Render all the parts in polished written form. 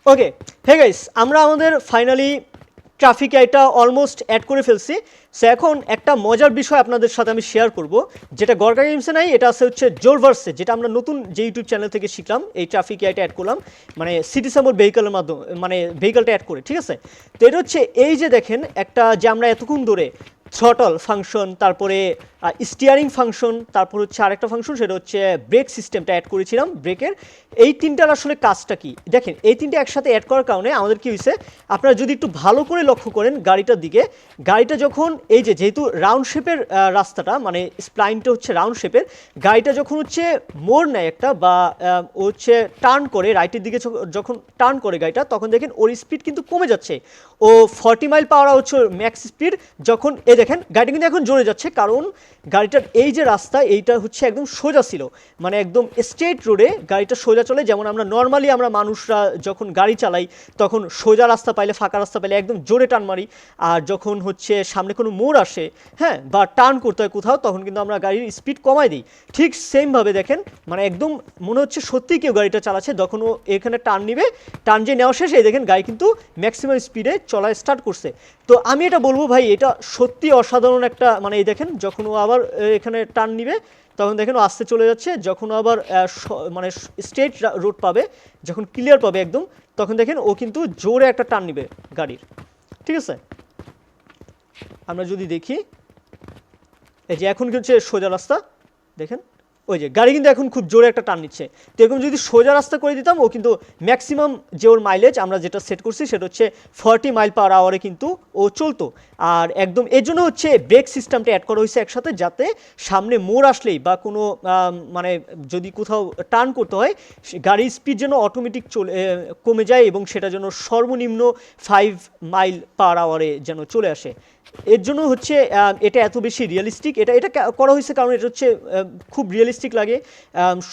ওকে, hey guys, আমরা আমাদের finally traffic আইটা অলমোস্ট অ্যাড করে ফেলছি। সো এখন একটা মজার বিষয় আপনাদের সাথে আমি শেয়ার করব, যেটা গরকা গেমসে নাই, এটা আছে হচ্ছে জোরভার্সে, যেটা আমরা নতুন যে ইউটিউব চ্যানেল থেকে শিখলাম। এই ট্রাফিক আইটা অ্যাড করলাম মানে সিটি সাম্বর ভেহিকলের মাধ্যমে, মানে ভেহিকলটা অ্যাড করে, ঠিক আছে। তো এটা হচ্ছে এই যে দেখেন একটা যে আমরা এতক্ষণ ধরে থ্রটল ফাংশন, তারপরে স্টিয়ারিং ফাংশন, তারপর হচ্ছে আরেকটা ফাংশন, সেটা হচ্ছে ব্রেক সিস্টেমটা অ্যাড করেছিলাম ব্রেকের। এই তিনটার আসলে কাজটা কি দেখেন, এই তিনটে একসাথে অ্যাড করার কারণে আমাদের কি হয়েছে, আপনারা যদি একটু ভালো করে লক্ষ্য করেন গাড়িটার দিকে, গাড়িটা যখন এই যে যেহেতু রাউন্ড শেপের রাস্তাটা, মানে স্প্লাইনটা হচ্ছে রাউন্ড শেপের, গাড়িটা যখন হচ্ছে মোড় নেয় একটা বা হচ্ছে টার্ন করে রাইটের দিকে, যখন টার্ন করে গাড়িটা, তখন দেখেন ওর স্পিড কিন্তু কমে যাচ্ছে। ও 40 মাইল পাওয়ার হচ্ছে ম্যাক্স স্পিড। যখন এই দেখেন গাড়িটা কিন্তু এখন জোরে যাচ্ছে, কারণ গাড়িটার এই যে রাস্তা এইটা হচ্ছে একদম সোজা ছিল, মানে একদম স্ট্রেট রোডে গাড়িটা সোজা চলে। যেমন আমরা নর্মালি আমরা মানুষরা যখন গাড়ি চালাই তখন সোজা রাস্তা পাইলে, ফাঁকা রাস্তা পাইলে একদম জোরে টান মারি, আর যখন হচ্ছে সামনে কোনো মোড় আসে, হ্যাঁ, বা টার্ন করতে হয় কোথাও, তখন কিন্তু আমরা গাড়ির স্পিড কমাই দিই। ঠিক সেমভাবে দেখেন, মানে একদম মনে হচ্ছে সত্যিই কেউ গাড়িটা চালাচ্ছে। যখন ও এখানে টার্ন নিবে, টার্ন যে নেওয়া শেষে দেখেন গাড়ি কিন্তু ম্যাক্সিমাম স্পিডে চলা স্টার্ট করছে। তো আমি এটা বলবো ভাই, এটা সত্যি অসাধারণ একটা, মানে এই দেখেন যখন ও আবার এখানে টার্ন নিবে তখন দেখেন ও আস্তে চলে যাচ্ছে। যখন ও আবার মানে স্ট্রেট রোড পাবে, যখন ক্লিয়ার পাবে একদম, তখন দেখেন ও কিন্তু জোরে একটা টার্ন নিবে গাড়ির, ঠিক আছে। আমরা যদি দেখি, এই যে এখন হচ্ছে সোজা রাস্তা, দেখেন ওই যে গাড়ি কিন্তু এখন খুব জোরে একটা টার্ন নিচ্ছে। তো এরকম যদি সোজা রাস্তা করে দিতাম, ও কিন্তু ম্যাক্সিমাম যে ওর মাইলেজ আমরা যেটা সেট করছি সেটা হচ্ছে 40 মাইল পার আওয়ারে কিন্তু ও চলতো। আর একদম এর জন্য হচ্ছে ব্রেক সিস্টেমটা অ্যাড করা হয়েছে একসাথে, যাতে সামনে মোড় আসলেই বা কোনো মানে যদি কোথাও টার্ন করতে হয়, গাড়ির স্পিড যেন অটোমেটিক কমে যায় এবং সেটা যেন সর্বনিম্ন 5 মাইল পার আওয়ারে যেন চলে আসে। এর জন্য হচ্ছে এটা এত বেশি রিয়েলিস্টিক, এটা এটা করা হয়েছে কারণ এটা হচ্ছে খুব রিয়েলিস্টিক লাগে।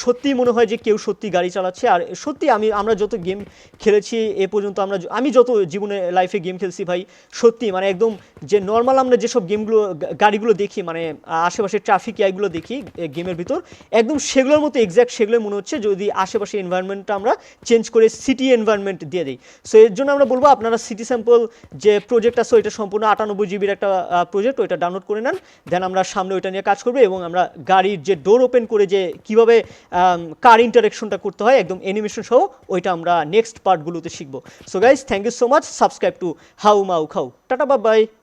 সত্যিই মনে হয় যে কেউ সত্যি গাড়ি চালাচ্ছে। আর সত্যি আমরা যত গেম খেলেছি এ পর্যন্ত, আমি যত জীবনে লাইফে গেম খেলছি ভাই, সত্যি মানে একদম যে নর্মাল আমরা যেসব গেমগুলো গাড়িগুলো দেখি, মানে আশেপাশে ট্রাফিক আইগুলো দেখি গেমের ভিতর, একদম সেগুলোর মতো এক্স্যাক্ট সেগুলোই মনে হচ্ছে যদি আশেপাশে এনভায়রনমেন্টটা আমরা চেঞ্জ করে সিটি এনভায়রনমেন্ট দিয়ে দিই। সো এর জন্য আমরা বলবো আপনারা সিটি স্যাম্পল যে প্রজেক্ট আছে ওইটা সম্পূর্ণ 98 জিবির একটা প্রজেক্ট, ওইটা ডাউনলোড করে নেন। দেন আমরা সামনে ওইটা নিয়ে কাজ করবো এবং আমরা গাড়ির যে ডোর ওপেন করে যে কীভাবে কার ইন্টারেকশনটা করতে হয় একদম অ্যানিমেশন সহ, ওইটা আমরা নেক্সট পার্টগুলোতে শিখবো। So guys, thank you so much. Subscribe to Hau Mau Khau. Tata, bye bye.